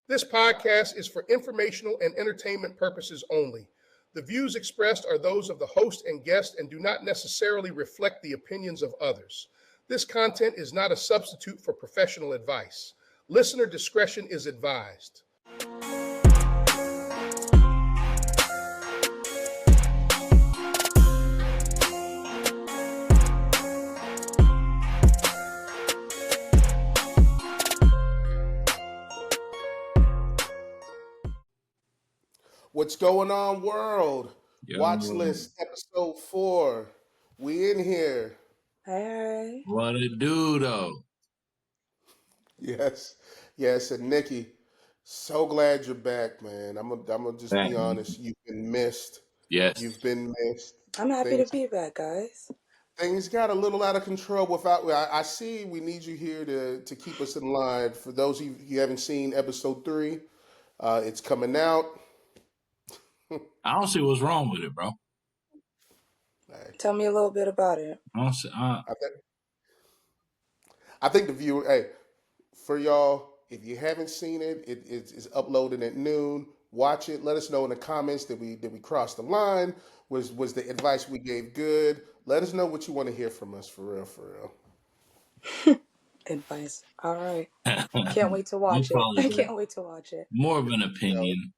This podcast is for informational and entertainment purposes only. The views expressed are those of the host and guest and do not necessarily reflect the opinions of others. This content is not a substitute for professional advice. Listener discretion is advised. What's going on, world? Yo, Watchlist episode 4. We in here. Hey. what it do though? Yes, and Nikki, so glad you're back, man. I'm gonna just Back, be man. honest. You've been missed. Yes. You've been missed. I'm happy to Things be back, guys. things got a little out of control without. I see. We need you here to keep us in line. For those of you haven't seen episode 3, it's coming out. I don't see what's wrong with it, bro. Tell me a little bit about it. I don't see, I think the viewer. Hey, for y'all, if you haven't seen it, it's uploaded at noon. Watch it. Let us know in the comments that we cross the line. Was the advice we gave good? Let us know what you want to hear from us, for real. Advice. All right. Can't wait to watch it. I can't wait to watch it. more of an opinion.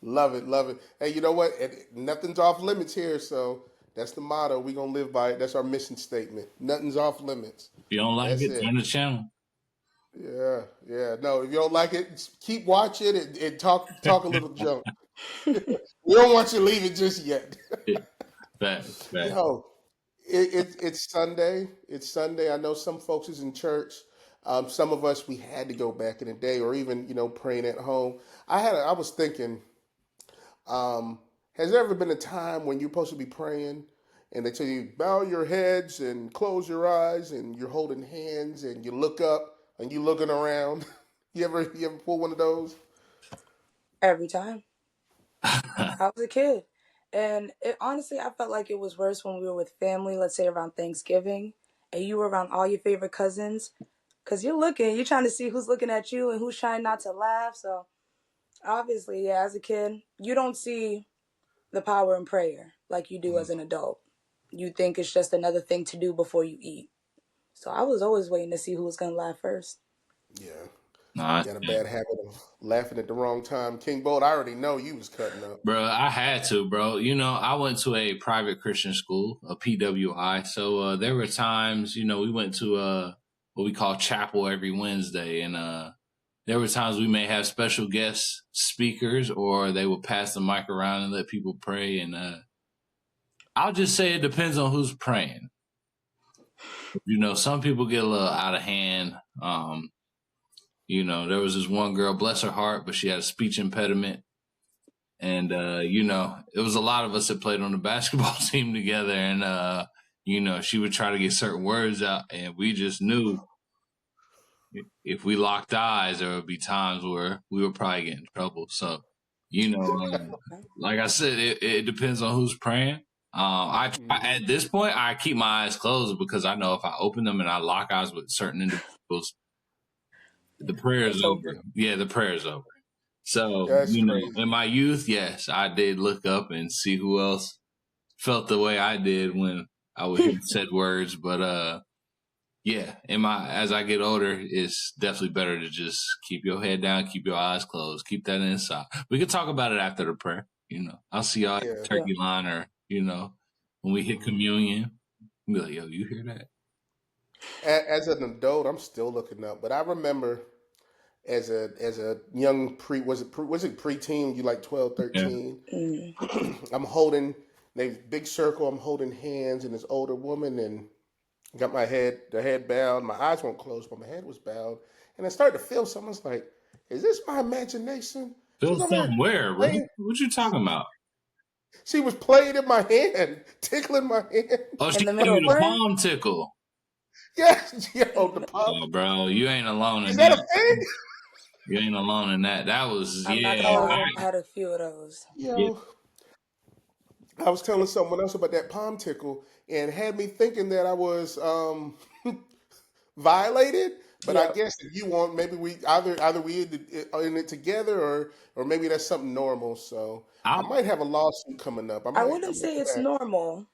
Love it. Hey, you know what? Nothing's off limits here, so that's the motto. We're gonna live by it. That's our mission statement. Nothing's off limits. If you don't like That's it, it. turn the channel. Yeah. No, if you don't like it, keep watching and talk a little junk. We don't want you to leave it just yet. Facts. Yo, it's Sunday. It's Sunday. I know some folks is in church. Some of us, we had to go back in the day, or even praying at home. I was thinking, has there ever been a time when you're supposed to be praying and they tell you bow your heads and close your eyes and you're holding hands and you look up and you looking around? You ever pull one of those? Every time. I was a kid. And honestly, I felt like it was worse when we were with family, let's say around Thanksgiving, and you were around all your favorite cousins. Because you're trying to see who's looking at you and who's trying not to laugh. So obviously, yeah, as a kid, you don't see the power in prayer like you do as an adult. You think it's just another thing to do before you eat. So I was always waiting to see who was going to laugh first. Yeah. Nah, Got a bad habit of laughing at the wrong time. King Bolt, I already know you was cutting up. bro, I had to, bro. I went to a private Christian school, a PWI. So there were times, we went to what we call chapel every Wednesday, and there were times we may have special guest speakers, or they would pass the mic around and let people pray. And I'll just say it depends on who's praying. Some people get a little out of hand. There was this one girl, bless her heart, but she had a speech impediment. And, it was a lot of us that played on the basketball team together. And, she would try to get certain words out, and we just knew if we locked eyes, there would be times where we would probably get in trouble. So, like I said, it depends on who's praying. At this point, I keep my eyes closed because I know if I open them and I lock eyes with certain individuals, the prayer is over. Yeah, the prayer is over. So, in my youth, yes, I did look up and see who else felt the way I did when I would hear said words. But, yeah, as I get older, it's definitely better to just keep your head down, keep your eyes closed, keep that inside. We can talk about it after the prayer. I'll see y'all at the turkey line, or, when we hit communion, we'll be like, yo, you hear that? As an adult, I'm still looking up, but I remember as a young preteen, you like 12, 13. Yeah. I'm holding a big circle. I'm holding hands, and this older woman, and got the head bowed. My eyes weren't closed, but my head was bowed, and I started to feel something. I was like, "Is this my imagination?" Feel something where? What you talking about? She was playing in my hand, tickling my hand. Oh, she gave you the palm tickle. Yes, the palm. Oh, bro, you ain't alone in Is that a thing? You ain't alone in that. That was, I had a few of those. I was telling someone else about that palm tickle, and had me thinking that I was violated, But I guess if you want, maybe we either we in it together, or maybe that's something normal. So I might have a lawsuit coming up. I wouldn't say it's normal,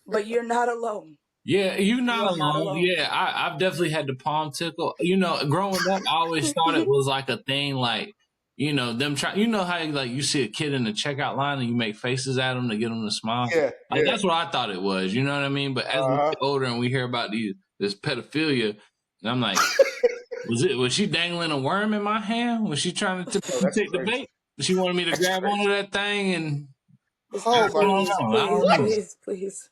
but you're not alone. Yeah, you're You not are not alone. alone. Yeah, I've definitely had the palm tickle. You know, growing up, I always thought it was like a thing, like, you know, them try. You know how like you see a kid in the checkout line and you make faces at them to get them to smile. Yeah, like that's what I thought it was. You know what I mean? But as we get older and we hear about this pedophilia, and I'm like, was she dangling a worm in my hand? Was she trying to take the bait? She wanted me to grab onto that thing and. Please.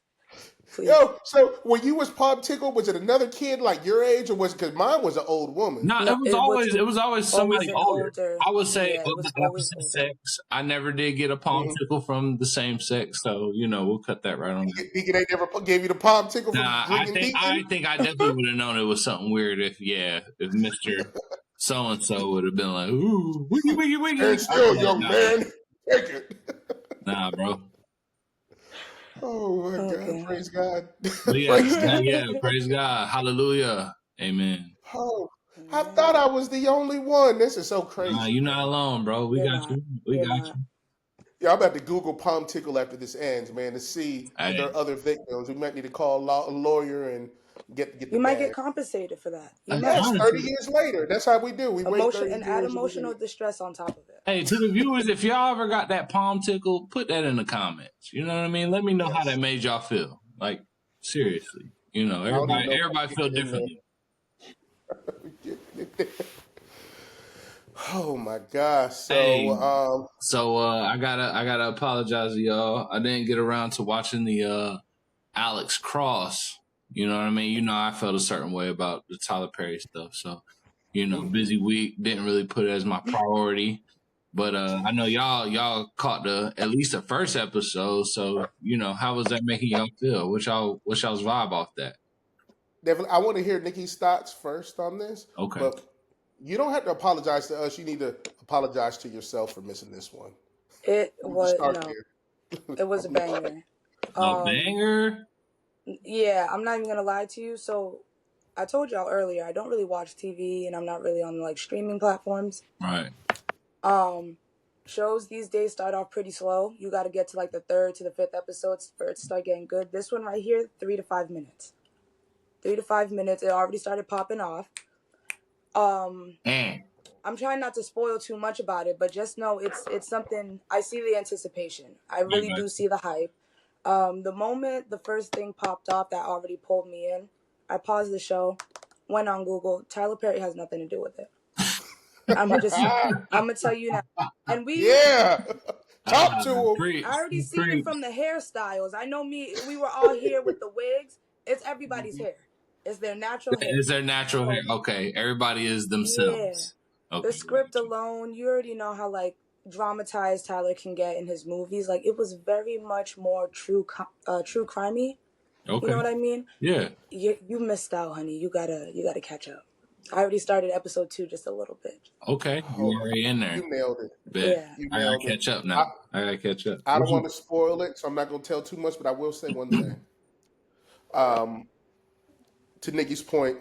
Yo, so when you was palm tickled, was it another kid like your age, or was it because mine was an old woman? No, it was always somebody older. I would say of the opposite sex. I never did get a palm tickle from the same sex, so you know we'll cut that right on. Deacon ain't never gave you the palm tickle from drinking. I think I definitely would have known it was something weird if Mr. So and so would have been like, ooh, wiggy. And still, young man, take it. Nah, bro. Oh my God! Praise God! Praise God! Hallelujah! Amen. Oh, I thought I was the only one. This is so crazy. Nah, you're not alone, bro. We got you. We got you. Yeah, I'm about to Google palm tickle after this ends, man, to see if there are other victims. We might need to call a lawyer and get the You might get compensated for that. Yes, 30 years later. That's how we do. We wait 30 years. Add emotional distress on top of it. Hey, to the viewers, if y'all ever got that palm tickle, put that in the comments. You know what I mean? Let me know how that made y'all feel. Like, seriously. You know, everybody feel differently. Oh my gosh! So, I gotta apologize to y'all. I didn't get around to watching the Alex Cross. You know what I mean? You know, I felt a certain way about the Tyler Perry stuff. So, you know, busy week, didn't really put it as my priority. But I know y'all caught at least the first episode. So, you know, how was that making y'all feel? What's y'all's vibe off that? Definitely, I want to hear Nikki's thoughts first on this. Okay. But you don't have to apologize to us. You need to apologize to yourself for missing this one. It was a banger. A banger? Yeah, I'm not even gonna lie to you. So I told y'all earlier, I don't really watch TV and I'm not really on like streaming platforms. Right. Shows these days start off pretty slow. You got to get to like the 3rd to the 5th episodes for it to start getting good. This one right here, 3 to 5 minutes. 3 to 5 minutes. It already started popping off. I'm trying not to spoil too much about it, but just know it's something. I see the anticipation. I really do see the hype. The moment the first thing popped off that already pulled me in, I paused the show, went on Google. Tyler Perry has nothing to do with it. I'm gonna tell you now. And talk to him. I already seen it from the hairstyles. I know we were all here with the wigs. It's everybody's hair. It's their natural hair. It's their natural hair. Okay. Everybody is themselves. Yeah. Okay. The script alone, you already know how like dramatized Tyler can get in his movies. Like it was very much more true crimey. Okay. You know what I mean? Yeah. You missed out, honey. You gotta catch up. I already started episode 2 just a little bit. Okay. You're already in there. You nailed it. Yeah. I gotta catch up now. I gotta catch up. I don't want to spoil it, so I'm not gonna tell too much, but I will say one thing. To Nikki's point,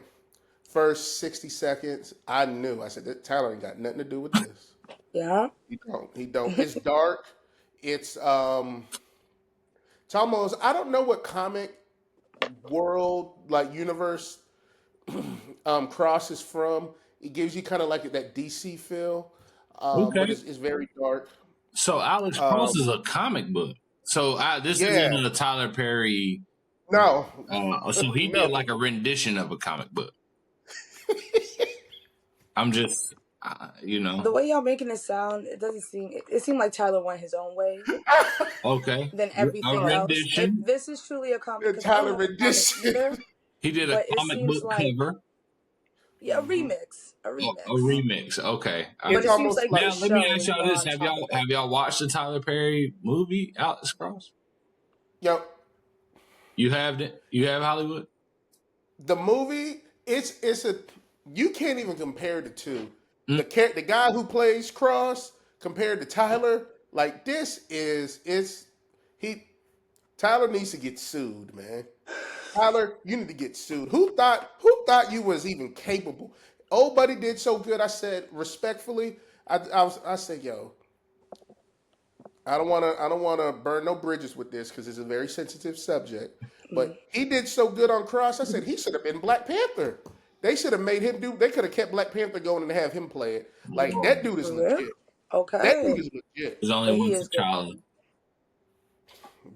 first 60 seconds, I knew. I said that Tyler ain't got nothing to do with this. Yeah. He don't. It's dark. It's almost, I don't know what comic world, like universe Cross is from. It gives you kind of like that DC feel. But it's very dark. So Alex Cross is a comic book. So this isn't a Tyler Perry. No. So he did like a rendition of a comic book. I'm just, The way y'all making it sound, it seemed like Tyler went his own way. Okay. Than everything else. This is truly a comic. Tyler rendition. He did a comic book cover. Yeah, a remix. A remix. Okay. But it seems like now let me ask y'all this: Have y'all watched the Tyler Perry movie Alex Cross? Yep. You have it. You have Hollywood. The movie, you can't even compare the two. The guy who plays Cross compared to Tyler, like Tyler needs to get sued, man. Tyler, you need to get sued. Who thought thought you was even capable. Old buddy did so good. I said respectfully, I said, yo, I don't wanna burn no bridges with this because it's a very sensitive subject. But he did so good on Cross. I said he should have been Black Panther. They should have made him do. They could have kept Black Panther going and have him play it. Like that dude is For real? legit. That dude Okay. is legit, There's only But one he is good. T'Challa.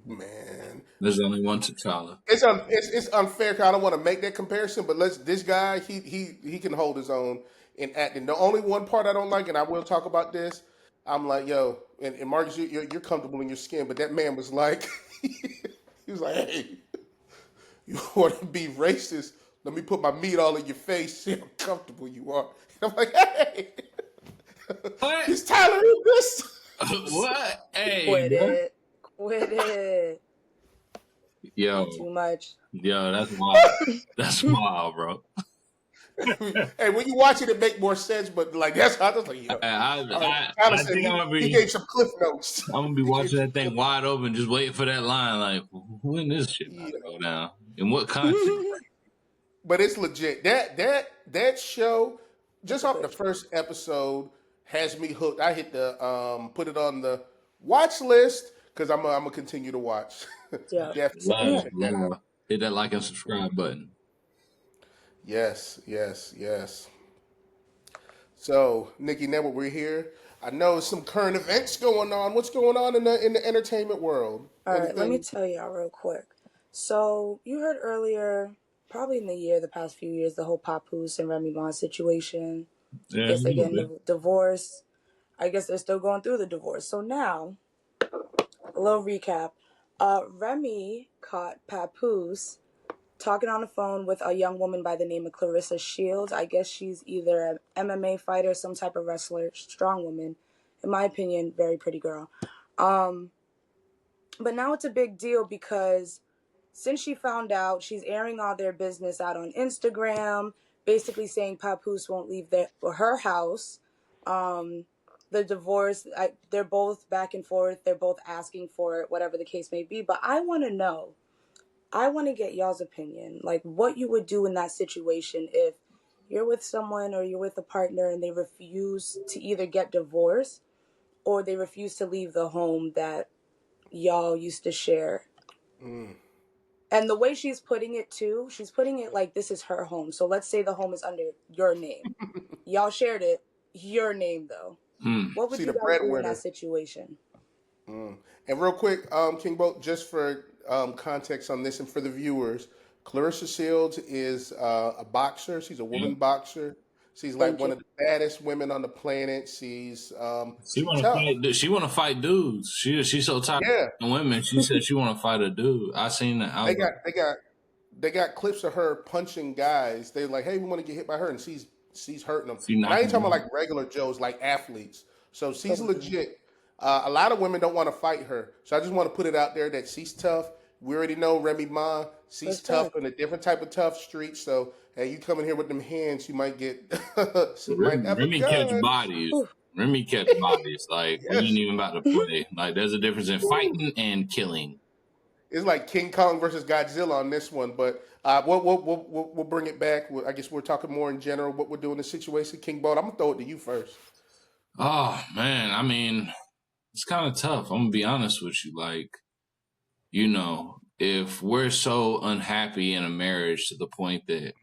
man. There's only one T'Challa. It's unfair. 'Cause I don't want to make that comparison, but this guy he can hold his own in acting. The only one part I don't like, and I will talk about this. I'm like, yo, and Marcus, you're comfortable in your skin, but that man was like, he was like, hey, you want to be racist? Let me put my meat all in your face. See how comfortable you are. And I'm like, hey, What? is Tyler in this? What? Hey, Quit bro. it. Quit it. Yo, Too much. that's wild. That's wild, bro. Hey, when you watch it, it make more sense. But like that's how I was like, yo. I Said think he gave some cliff notes. I'm gonna be watching that thing wide open, just waiting for that line. Like, when this shit about to Yeah. go down? In what country? But it's legit. That show, just off the first episode, has me hooked. I hit the put it on the watch list because I'm gonna continue to watch. Yeah. Definitely. Love, love. Hit that like and subscribe button. Yes, yes, yes. So, Nikki, now that we're here, I know some current events going on. What's going on in the entertainment world? All right, let me Anything? tell y'all real quick. So you heard earlier, probably in the past few years, the whole Papoose and Remy Ma situation. Yeah, Guess they're a little getting bit. divorced. I guess they're still going through the divorce. So now, a little recap. Remy caught Papoose talking on the phone with a young woman by the name of Clarissa Shields. I guess she's either an MMA fighter, some type of wrestler, strong woman. In my opinion, very pretty girl. But now it's a big deal because since she found out, she's airing all their business out on Instagram, basically saying Papoose won't leave her house. The divorce, they're both back and forth. They're both asking for it, whatever the case may be. But I want to know. I want to get y'all's opinion, like what you would do in that situation if you're with someone or you're with a partner and they refuse to either get divorced or they refuse to leave the home that y'all used to share. And the way she's putting it too, she's putting it like this is her home. So let's say the home is under your name. Y'all shared it, your name though. What would See you the guys do in breadwinner. that situation? And real quick, King Boat, just for context on this and for the viewers, Clarissa Shields is a boxer. She's a woman boxer. She's like Thank one you. of the baddest women on the planet. She's She want to tough. fight. She want to fight dudes. She's so tired Yeah, of women. She said she want to fight a dude. I seen that. I they was like, they got clips of her punching guys. They're like, hey, we want to get hit by her, and she's hurting them. she And I ain't knocking talking about them. like regular Joes, like athletes. So she's legit. A lot of women don't want to fight her. So I just want to put it out there that she's tough. We already know Remy Ma. She's tough Respect. in a different type of tough street. So hey, you coming here with them hands, you might get. She might have a Remy catch gun. bodies. Ooh. Remy catch bodies. Like we Yes, ain't even about to play. Like there's a difference in fighting and killing. it's like King Kong versus Godzilla on this one. But we'll bring it back. I guess we're talking more in general what we're doing in the situation. King Boat, I'm gonna throw it to you first. Oh man, I mean, it's kind of tough. I'm gonna be honest with you. Like, if we're so unhappy in a marriage to the point that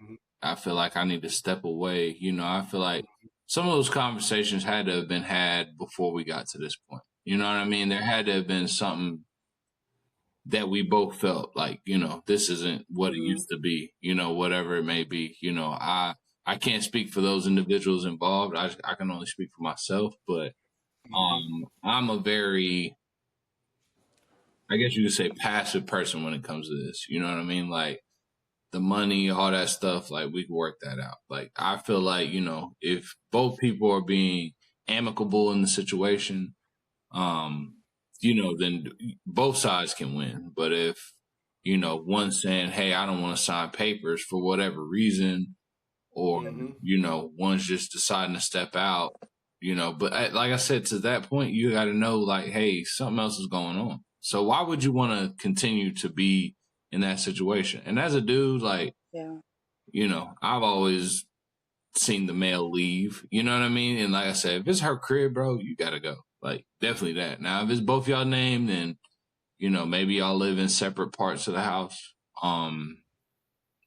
I feel like I need to step away, I feel like some of those conversations had to have been had before we got to this point. You know what I mean? There had to have been something that we both felt like, this isn't what it used to be, whatever it may be. I can't speak for those individuals involved. I can only speak for myself, but I'm a very, I guess you could say, passive person when it comes to this. You know what I mean? Like the money, all that stuff, like we can work that out. Like I feel like, if both people are being amicable in the situation, then both sides can win. But if, one's saying, hey, I don't want to sign papers for whatever reason, or, one's just deciding to step out, but like I said, to that point, you got to know, like, hey, something else is going on. So why would you want to continue to be in that situation? And as a dude, like, Yeah. I've always seen the male leave. You know what I mean? And like I said, if it's her crib, bro, you gotta go. Like, definitely that. Now, if it's both y'all named, then maybe y'all live in separate parts of the house. And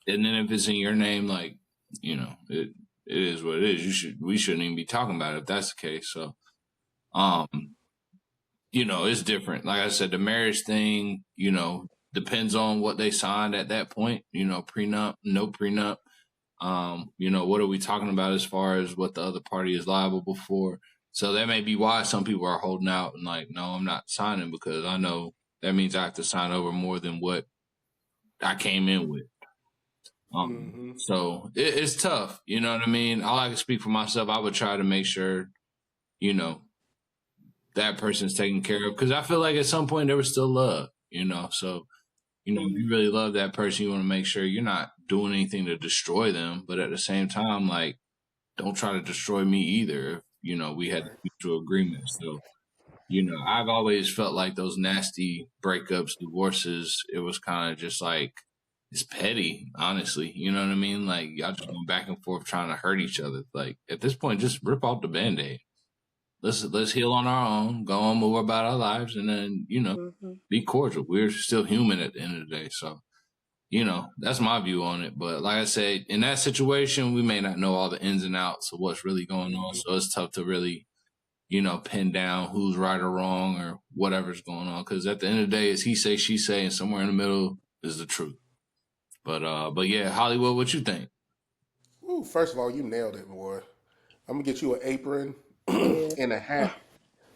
then if it's in your name, like, it is what it is. We shouldn't even be talking about it if that's the case. So, it's different. Like I said, the marriage thing, depends on what they signed at that point. Prenup, no prenup. What are we talking about as far as what the other party is liable for? So that may be why some people are holding out and like, no, I'm not signing, because I know that means I have to sign over more than what I came in with. So it's tough. You know what I mean? All I can speak for myself, I would try to make sure, that person's taken care of, because I feel like at some point there was still love, so, if you really love that person, you want to make sure you're not doing anything to destroy them, but at the same time, like, don't try to destroy me either. If, we had mutual agreement. So, I've always felt like those nasty breakups, divorces, it was kind of just like, it's petty, honestly. You know what I mean? Like, y'all just going back and forth trying to hurt each other. Like, at this point, just rip off the Band-Aid. Let's heal on our own, go on, move about our lives, and then, be cordial. We're still human at the end of the day. So, that's my view on it. But like I said, in that situation, we may not know all the ins and outs of what's really going on. So it's tough to really, pin down who's right or wrong or whatever's going on. Because at the end of the day, it's he say, she say, and somewhere in the middle is the truth. But yeah, Hollywood, what you think? Ooh, first of all, you nailed it, boy. I'm gonna get you an apron and a hat,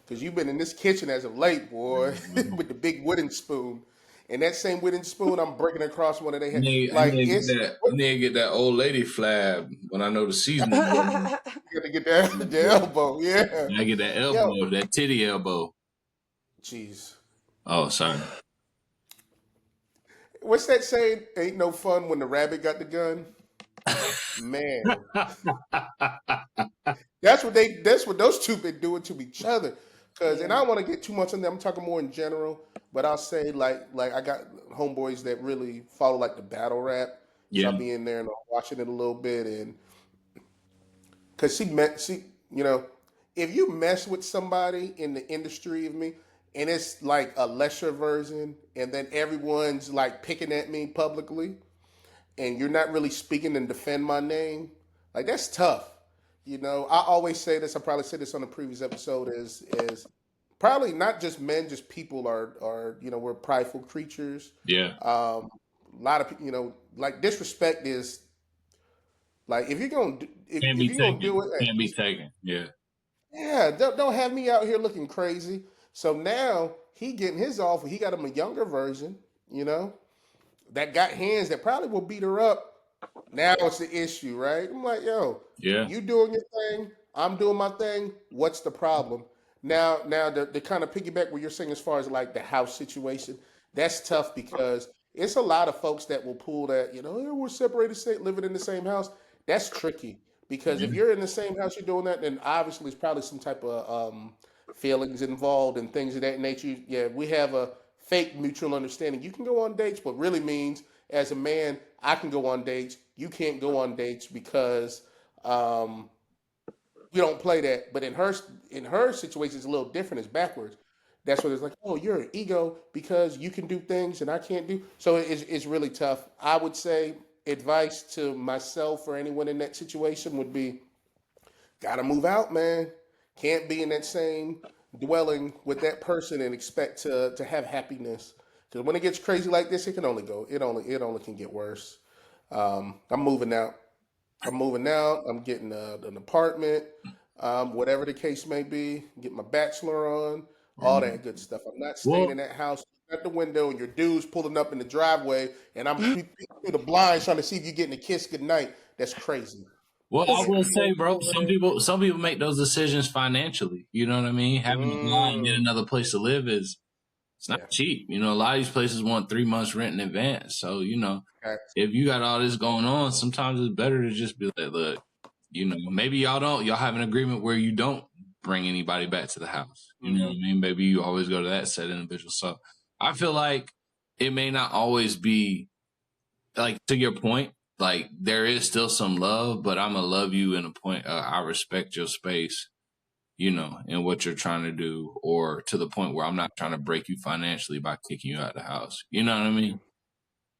because you've been in this kitchen as of late, boy, with the big wooden spoon. And that same wooden spoon, I'm breaking across one of their hands. I need to get that old lady flab when I know the season. You got to get that the elbow, yeah. I get that elbow, that titty elbow. Jeez. Oh, sorry. What's that saying? Ain't no fun when the rabbit got the gun. Man, that's what those two been doing to each other. And I don't want to get too much on them. I'm talking more in general, but I'll say like I got homeboys that really follow like the battle rap. Yeah. So I'll be in there and I'm watching it a little bit, and because if you mess with somebody in the industry of me, and it's like a lesser version, and then everyone's like picking at me publicly, and you're not really speaking and defend my name, like, that's tough. I always say this, I probably said this on the previous episode, is probably not just men, just people are we're prideful creatures. Yeah. A lot of people, like, disrespect is like, if you're gonna do it, can't be taken. Yeah. Yeah, don't have me out here looking crazy. So now he getting his offer. He got him a younger version, that got hands that probably will beat her up. Now it's the issue, right? I'm like, yo, yeah, you doing your thing, I'm doing my thing. What's the problem? Now the kind of piggyback what you're saying as far as like the house situation, that's tough, because it's a lot of folks that will pull that, we're separated state, living in the same house. That's tricky, because if you're in the same house, you're doing that, then obviously there's probably some type of feelings involved and things of that nature. Yeah, we have a fake mutual understanding. You can go on dates, but really means as a man, I can go on dates. You can't go on dates because we don't play that. But in her situation, it's a little different. It's backwards. That's what it's like. Oh, you're an ego because you can do things and I can't do. So it's really tough. I would say advice to myself or anyone in that situation would be, gotta move out, man. Can't be in that same dwelling with that person and expect to have happiness. Because when it gets crazy like this, it only can get worse. I'm moving out. I'm getting an apartment, whatever the case may be. Get my bachelor on, all that good stuff. I'm not staying in that house at the window and your dude's pulling up in the driveway and I'm through the blinds trying to see if you're getting a kiss goodnight. That's crazy. Well, I will say, bro, some people make those decisions financially. You know what I mean? Having to fly and get another place to live it's not cheap. A lot of these places want 3 months rent in advance. So, if you got all this going on, sometimes it's better to just be like, look, maybe y'all have an agreement where you don't bring anybody back to the house. You know what I mean? Maybe you always go to that set individual. So I feel like it may not always be, like, to your point, like there is still some love, but I'm gonna love you in a point. I respect your space, you know, and what you're trying to do, or to the point where I'm not trying to break you financially by kicking you out of the house. You know what I mean?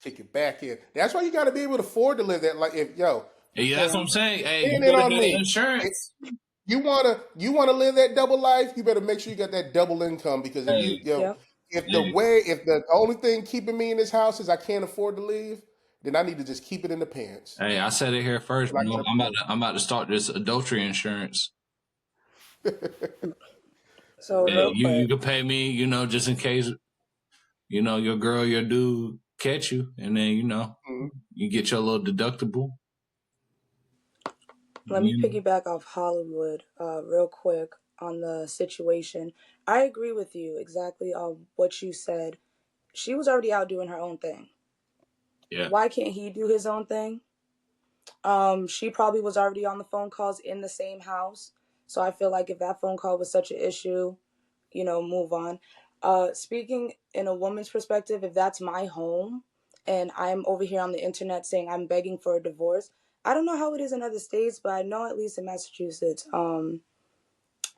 Kick it back in. That's why you got to be able to afford to live that. Like, if yo, Hey, that's what I'm saying. Hey, you paying it better on have me. insurance. You wanna live that double life. You better make sure you got that double income, because if Hey, Yep. if hey, the only thing keeping me in this house is I can't afford to leave, then I need to just keep it in the pants. hey, I said it here first, But I bro. gotta I'm about to start this adultery insurance. So Hey, real you quick, can pay me, you know, just in case, you know, your girl, your dude catch you, and then you know, you get your little deductible. let me You know? piggyback off Hollywood real quick on the situation. I agree with you exactly on what you said. She was already out doing her own thing. Yeah. Why can't he do his own thing? She probably was already on the phone calls in the same house. So I feel like if that phone call was such an issue, move on. Speaking in a woman's perspective, if that's my home and I'm over here on the internet saying I'm begging for a divorce, I don't know how it is in other states, but I know at least in Massachusetts,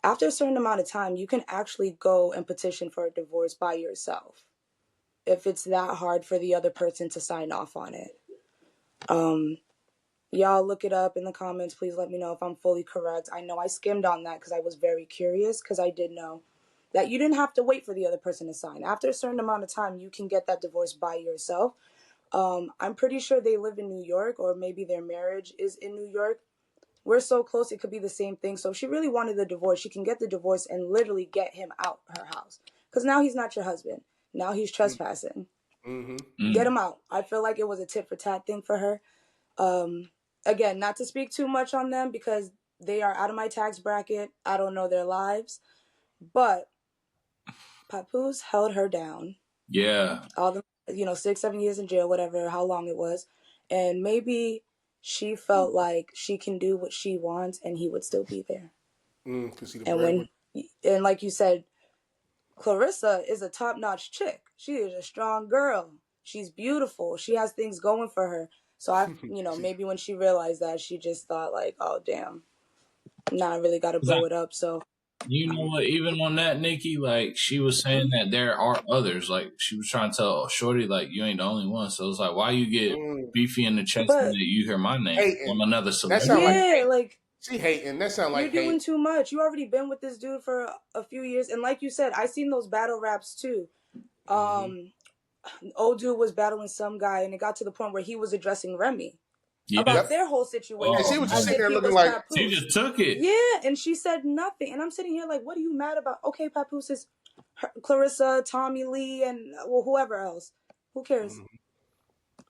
after a certain amount of time, you can actually go and petition for a divorce by yourself if it's that hard for the other person to sign off on it. Y'all look it up in the comments. Please let me know if I'm fully correct. I know I skimmed on that because I was very curious, because I did know that you didn't have to wait for the other person to sign. After a certain amount of time, you can get that divorce by yourself. I'm pretty sure they live in New York, or maybe their marriage is in New York. We're so close, it could be the same thing. So if she really wanted the divorce, she can get the divorce and literally get him out her house. Because now he's not your husband. Now he's trespassing. Get him out. I feel like it was a tit for tat thing for her. Again, not to speak too much on them because they are out of my tax bracket. I don't know their lives. But Papoose held her down. Yeah. All the 6-7 years in jail, whatever, how long it was. And maybe she felt like she can do what she wants and he would still be there. And like you said, Clarissa is a top-notch chick. She is a strong girl. She's beautiful. She has things going for her. So maybe when she realized that, she just thought like, oh damn, nah, I really got to blow it up. So you know what? Even on that, Nikki, like she was saying that there are others. Like she was trying to tell Shorty, like you ain't the only one. So it's like, why you get beefy in the chest and that you hear my name? Hating. I'm another That celebrity. sound like yeah, like she hating. That sound like you're doing hate. too much. You already been with this dude for a few years, and like you said, I seen those battle raps too. Old dude was battling some guy, and it got to the point where he was addressing Remy about their whole And situation she was just as sitting if there he looking was like She Papoose. just took it. Yeah, and she said nothing, and I'm sitting here like, what are you mad about? Okay, Papoose is Clarissa, Tommy Lee, and whoever else. Who cares?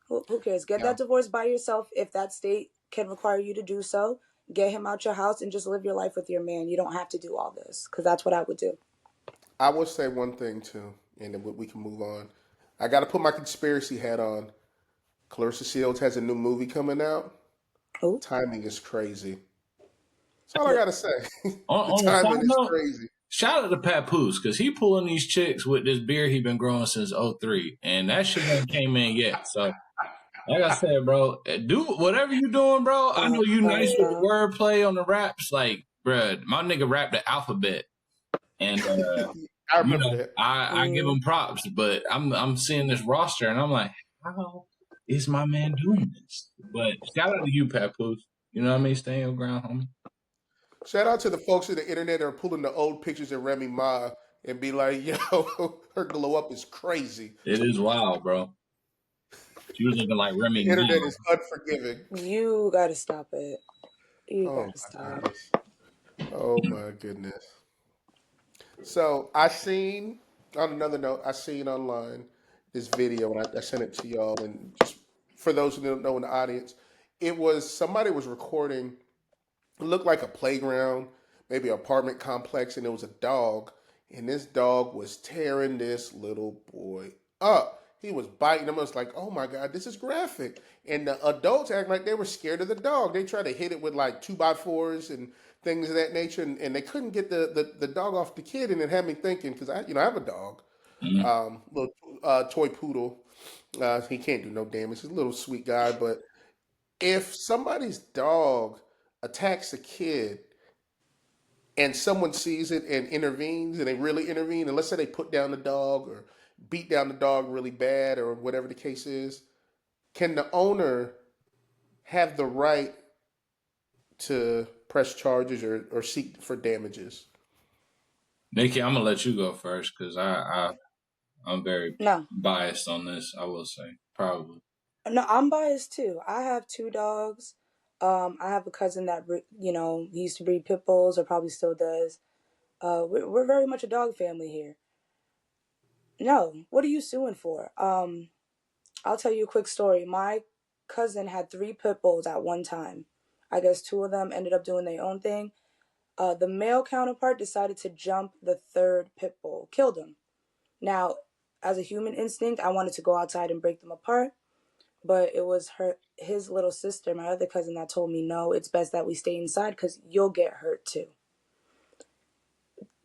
Who cares? Get that divorce by yourself if that state can require you to do so. Get him out your house and just live your life with your man. You don't have to do all this, because that's what I would do. I will say one thing too, and then we can move on. I got to put my conspiracy hat on. Clarissa Shields has a new movie coming out. Ooh. Timing is crazy. That's all I gotta say. The On a timing side is note, crazy. shout out to Papoose because he pulling these chicks with this beard he been growing since '03, and that shit ain't came in yet. So, like I said, bro, do whatever you doing, bro. I know you nice with the wordplay on the raps, like, bro, my nigga rapped the alphabet, and I remember that. I give him props, but I'm seeing this roster, and I'm like, how is my man doing this? But shout out to you, Papoose. You know what I mean? Stay your ground, homie. Shout out to the folks on the internet that are pulling the old pictures of Remy Ma and be like, yo, her glow up is crazy. It is wild, bro. She was looking like The Remy internet Ma. is unforgiving. You gotta stop it. You Oh gotta my stop. goodness. Oh my goodness. So I seen, on another note, I seen online this video, and I sent it to y'all. And just for those who don't know in the audience, it was somebody was recording. It looked like a playground, maybe an apartment complex, and there was a dog, and this dog was tearing this little boy up. He was biting him. I was like, oh my God, this is graphic. And the adults act like they were scared of the dog. They tried to hit it with like 2x4s and things of that nature, and they couldn't get the dog off the kid. And it had me thinking, because I have a dog, Mm-hmm. little toy poodle. He can't do no damage. He's a little sweet guy, but if somebody's dog attacks a kid and someone sees it and intervenes and they really intervene, and let's say they put down the dog or beat down the dog really bad or whatever the case is, can the owner have the right to press charges or seek for damages? Nikki, I'm gonna let you go first because I'm very No. biased on this. I will say probably. No, I'm biased too. I have 2 dogs. I have a cousin that he used to breed pit bulls, or probably still does. We're very much a dog family here. No, what are you suing for? I'll tell you a quick story. My cousin had 3 pit bulls at one time. I guess 2 of them ended up doing their own thing. The male counterpart decided to jump the 3rd pit bull, killed him. Now, as a human instinct, I wanted to go outside and break them apart. But it was his little sister, my other cousin, that told me, no, it's best that we stay inside because you'll get hurt too.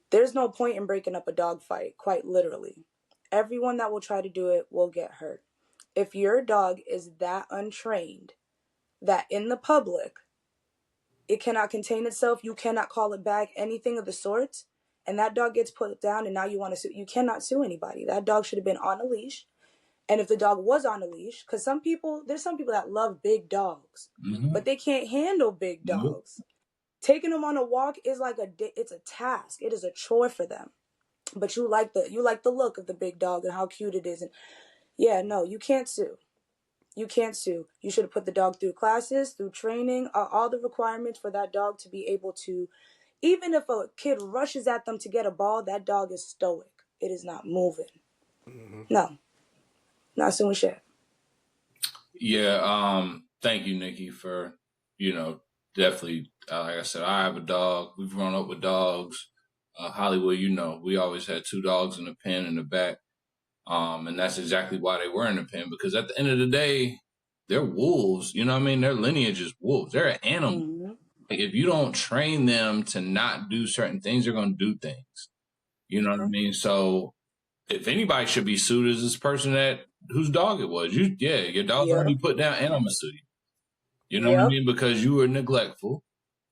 There's no point in breaking up a dog fight, quite literally. Everyone that will try to do it will get hurt. If your dog is that untrained, that in the public, it cannot contain itself, you cannot call it back, anything of the sort, and that dog gets put down and now you want to sue, you cannot sue anybody. That dog should have been on a leash. And if the dog was on a leash, because there's some people that love big dogs, but they can't handle big dogs. Taking them on a walk is it's a task. It is a chore for them. But you like the look of the big dog and how cute it is. And yeah, no, you can't sue. You can't sue. You should have put the dog through classes, through training, all the requirements for that dog to be able to, even if a kid rushes at them to get a ball, that dog is stoic. It is not moving. Mm-hmm. No. Not suing shit. Yeah, thank you, Nikki, for, definitely, like I said, I have a dog. We've grown up with dogs. Hollywood, we always had 2 dogs in the pen in the back. And that's exactly why they were in the pen, because at the end of the day, they're wolves. You know what I mean? Their lineage is wolves. They're an animal. Mm-hmm. Like, if you don't train them to not do certain things, they're going to do things. You know what I mean? So if anybody should be sued, is this person whose dog it was. Your dog going to be put down, and I'm going to sue you. You know what I mean? Because you were neglectful.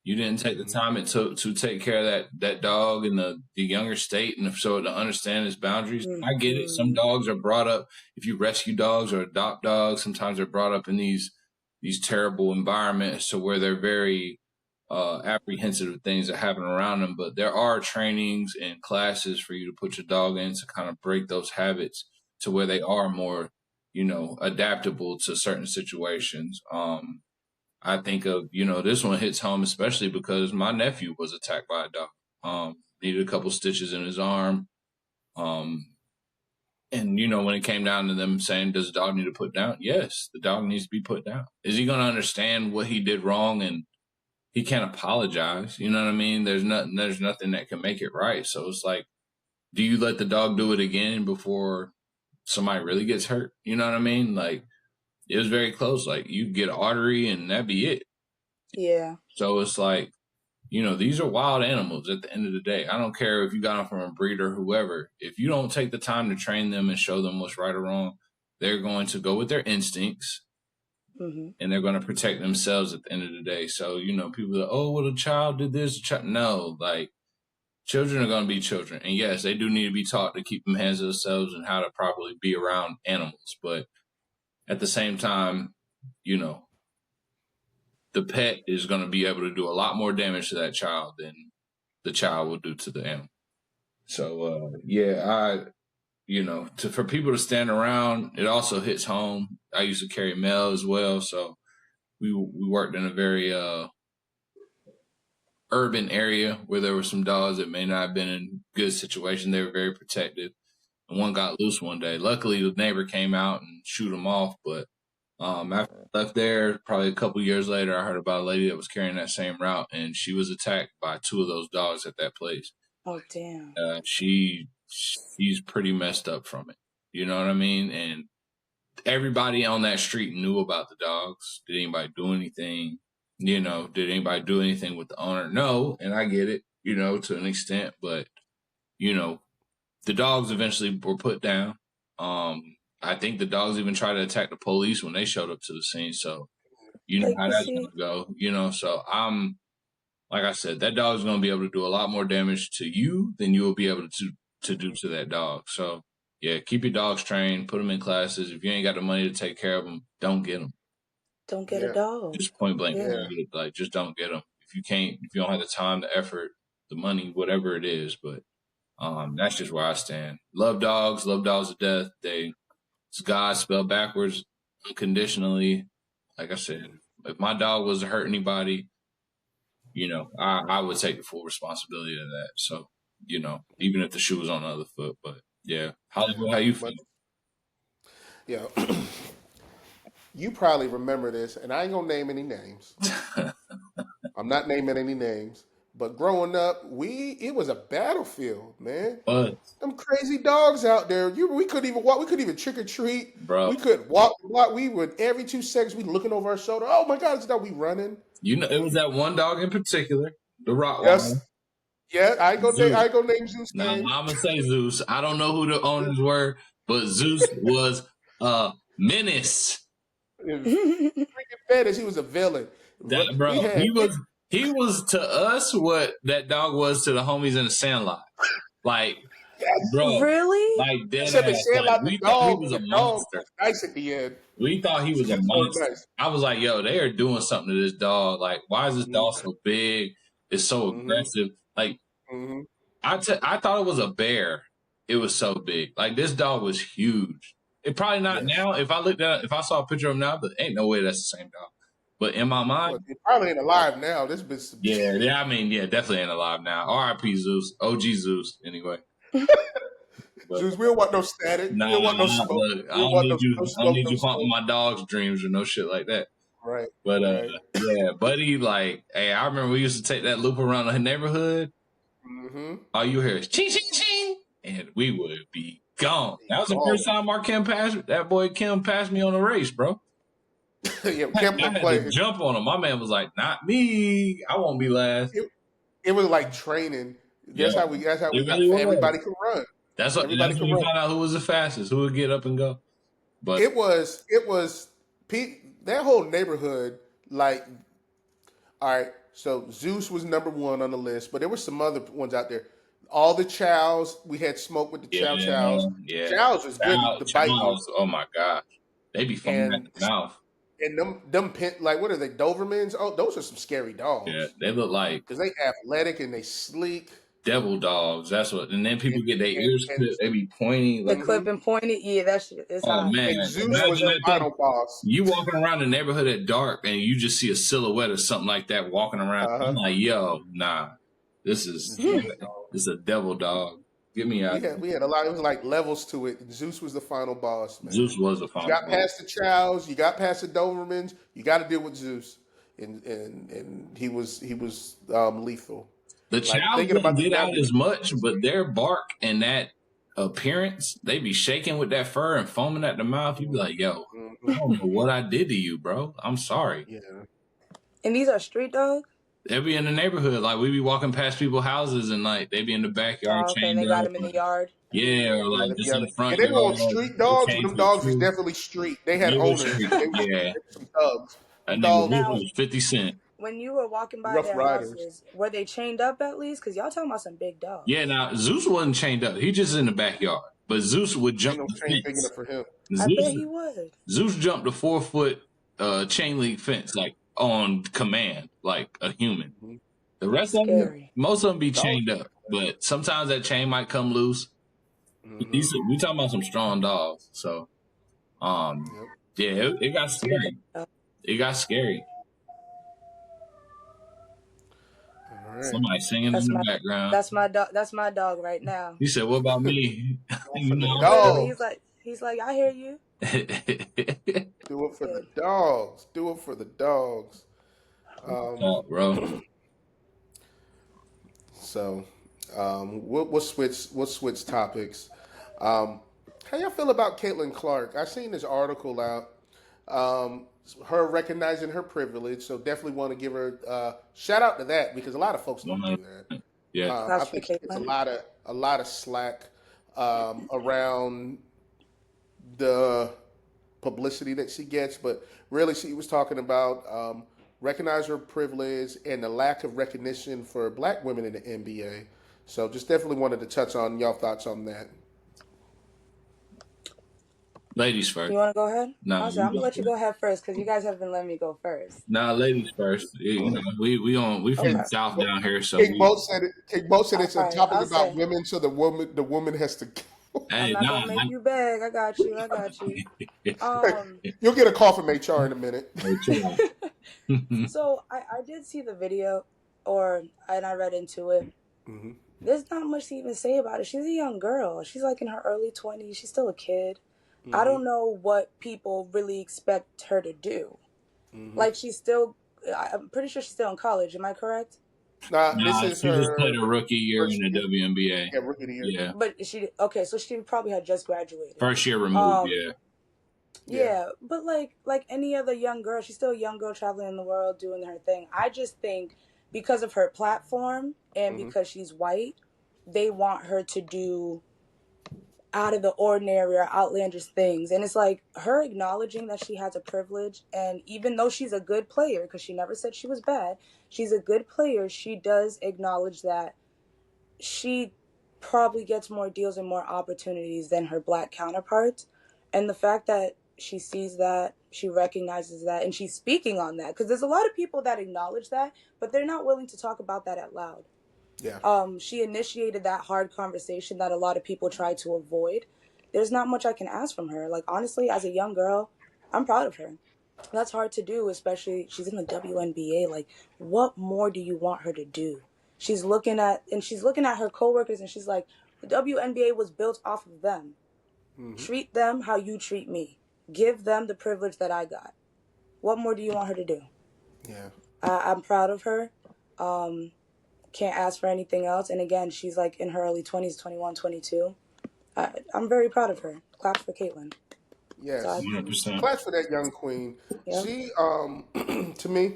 You didn't take the time it took to take care of that dog in the younger state, and so to understand its boundaries. Mm-hmm. I get it. Some dogs are brought up, if you rescue dogs or adopt dogs, sometimes they're brought up in these terrible environments to where they're very apprehensive of things that happen around them. But there are trainings and classes for you to put your dog in to kind of break those habits to where they are more, adaptable to certain situations. I think of, this one hits home, especially because my nephew was attacked by a dog. Needed a couple stitches in his arm. And, when it came down to them saying, does the dog need to put down? Yes, the dog needs to be put down. Is he going to understand what he did wrong? And he can't apologize. You know what I mean? There's nothing that can make it right. So it's like, do you let the dog do it again before somebody really gets hurt? You know what I mean? Like, it was very close. Like, you get an artery and that'd be it. Yeah. So it's like, these are wild animals at the end of the day. I don't care if you got them from a breeder or whoever. If you don't take the time to train them and show them what's right or wrong, they're going to go with their instincts. Mm-hmm. And they're going to protect themselves at the end of the day. So, people are, oh, well, a child did this. No, like, children are going to be children. And yes, they do need to be taught to keep them hands to themselves and how to properly be around animals. But at the same time, the pet is going to be able to do a lot more damage to that child than the child will do to the animal. So, for people to stand around, it also hits home. I used to carry mail as well. So we worked in a very urban area where there were some dogs that may not have been in good situation. They were very protected. And one got loose one day. Luckily, the neighbor came out and shoot him off. But after I left there, probably a couple years later, I heard about a lady that was carrying that same route, and she was attacked by 2 of those dogs at that place. Oh, damn. She's pretty messed up from it. You know what I mean? And everybody on that street knew about the dogs. Did anybody do anything? Did anybody do anything with the owner? No, and I get it, to an extent, but, the dogs eventually were put down. I think the dogs even tried to attack the police when they showed up to the scene. So, You know Take how the that's seat. gonna go. You know, so like I said, that dog's gonna be able to do a lot more damage to you than you will be able to do to that dog. So yeah, keep your dogs trained, put them in classes. If you ain't got the money to take care of them, don't get them. Don't get a Yeah. dog. Just point blank Yeah. Yeah. period. Like, just don't get them. If you don't have the time, the effort, the money, whatever it is. But that's just where I stand. Love dogs to death. It's God spelled backwards, unconditionally. Like I said, if my dog was to hurt anybody, you know, I would take the full responsibility of that. So, you know, even if the shoe was on the other foot. But yeah, Hollywood, how you But feel? yeah, you probably remember this, and I ain't gonna name any names. I'm not naming any names. But growing up, it was a battlefield, man. But Them crazy dogs out there. We couldn't even walk. We couldn't even trick or treat. bro, We couldn't walk the block. We would every 2 seconds we looking over our shoulder. Oh my God, it's that we running. you know, it was that one dog in particular, the Yes. Rottweiler, Yeah, I Zeus. ain't gonna name Zeus Now name. I'm gonna say Zeus. I don't know who the owners were, but Zeus was a menace. It was freaking fetish. He was a villain. That bro, We had he was to us what that dog was to the homies in the Sandlot. Like, yes. bro, Really? like dead Except they ass. said Like like we thought he was a the dog monster. was nice at the end. We thought he He was a was so monster. nice. I was like, yo, they are doing something to this dog. Like, why is this dog so big? It's so Mm-hmm. aggressive. Like, Mm-hmm. I thought it was a bear. It was so big. Like, this dog was huge. It probably not Yes. now. If I saw a picture of him now, but ain't no way that's the same dog. But in my Well, mind, he probably ain't alive now. This been some yeah. I mean, yeah, definitely ain't alive now. R.I.P. Zeus, OG Zeus. Anyway, but Zeus, we don't want no static. We don't want no smoke. look, We don't want no I don't smoke, need no you haunting smoke. my dog's dreams or no shit like that. Right. But Right. yeah, buddy, like, hey, I remember we used to take that loop around the neighborhood. Mm-hmm. All you hear is ching ching ching, and we would be gone. That was the Oh. first time that boy Kim passed me on a race, bro. Yeah, I Kemp had would to play. jump on him. My man was like, "Not me. I won't be last." It was like training. Yeah, That's how we it got. really was. Everybody could run. That's Everybody when could we run. found out who was the fastest, who would get up and go. But It was that whole neighborhood. Like, all right, so Zeus was number one on the list, but there were some other ones out there. All the chows, we had smoke with the chows. yeah, Chows was good to bite with, Charles. Oh my gosh, they be foaming at and the mouth. them pin, like what are they, Dobermans? Oh, those are some scary Yeah, dogs they look like because they athletic and they sleek. devil dogs. That's what. And then people And get their and ears and, clipped. They be pointy. The Like, mhm. clip and pointed. Yeah, that shit is oh hot. man, And Zeus That's was imagine the that dope. thing. final boss. You walking around the neighborhood at dark and you just see a silhouette or something like that walking around. Uh I'm huh. like, yo, nah, this is Zeus dog. this is a devil dog. Get me out. We had a lot. It was like levels to it. Zeus was the final boss, man. Zeus was a You final got boss. past the Chows, you got past the Dobermans, you got to deal with Zeus, and he was lethal. The Like Chows thinking don't about the get now, out as much, but their bark and that appearance, they be shaking with that fur and foaming at the mouth. You be like, yo, I Mhm. don't know what I did to you, bro. I'm sorry. Yeah, And these are street dogs? They be in the neighborhood. Like, we be walking past people's houses and, like, they be in the backyard Oh, okay. And chained they got up. them in the yard. Yeah, or, yeah, like, just in the yeah. front They were on yard. street They dogs, but chained them to a dogs was tree. definitely street. They had They were owners. street. They Yeah. were some thugs. That Them nigga dogs Zeus Now, was was 50 Cent. when you were walking by rough their riders. houses, were they chained up at least? Because y'all talking about some big Yeah, dogs. now, Zeus wasn't chained up. He just in the backyard. But Zeus would Ain't jump no the chain big fence. enough for him. I bet Zeus he would. Zeus jumped a 4-foot chain link fence, like, on command, like a human. Mm-hmm. The That's rest of them, scary. most of them be Dogs. chained up. But sometimes that chain might come loose. Mm-hmm. We talking about some strong dogs. So, Yep. yeah, it got scary. It got scary. All right. Somebody singing That's in the my background. that's my dog. That's my dog right now. You said, what about me? Going You for the know? Literally, dogs. he's like, I hear you. Do it for the Good. dogs. Do it for the dogs. Oh, bro. So, we'll switch topics. How y'all feel about Caitlin Clark? I seen this article out. Her recognizing her privilege, so definitely want to give her shout out to that because a lot of folks don't do that. Yeah. I That's for think she gets a Caitlin. lot of slack around the publicity that she gets, but really she was talking about recognize her privilege and the lack of recognition for black women in the NBA. So just definitely wanted to touch on y'all thoughts on that. Ladies first. You want to go ahead? No, I'm gonna let you go ahead first because you guys have been letting me go first. nah, ladies first. You know, we from Okay. the South down here, so King Bo said it. King Bo said it's a All right, topic I'll about say. women, so the woman has to go. I'm hey, not gonna make you beg. I got you. You'll get a call from HR in a minute. So I did see the video, and I read into it. Mm-hmm. There's not much to even say about it. She's a young girl. She's like in her early 20s. She's still a kid. Mm-hmm. I don't know what people really expect her to do. Mm-hmm. Like I'm pretty sure she's still in college. Am I correct? This is she her just played a rookie year in the WNBA. Yeah, rookie of the year. Yeah. But so she probably had just graduated. First year removed, Yeah, but like any other young girl, she's still a young girl traveling in the world doing her thing. I just think because of her platform and because she's white, they want her to do out of the ordinary or outlandish things. And it's like her acknowledging that she has a privilege, and even though she's a good player, because she never said she was bad, she's a good player, she does acknowledge that she probably gets more deals and more opportunities than her black counterparts. And the fact that she sees that, she recognizes that, and she's speaking on that, because there's a lot of people that acknowledge that, but they're not willing to talk about that out loud. Yeah. She initiated that hard conversation that a lot of people try to avoid. There's not much I can ask from her. Like, honestly, as a young girl, I'm proud of her. That's hard to do, especially she's in the WNBA. Like, what more do you want her to do? She's looking at her coworkers, and she's like, the WNBA was built off of them. Mm-hmm. Treat them how you treat me. Give them the privilege that I got. What more do you want her to do? Yeah. I'm proud of her. Can't ask for anything else. And again, she's like in her early 20s, 21, 22. I'm very proud of her. Claps for Caitlin. Yes. So 100%. Claps for that young queen. Yep. She, to me,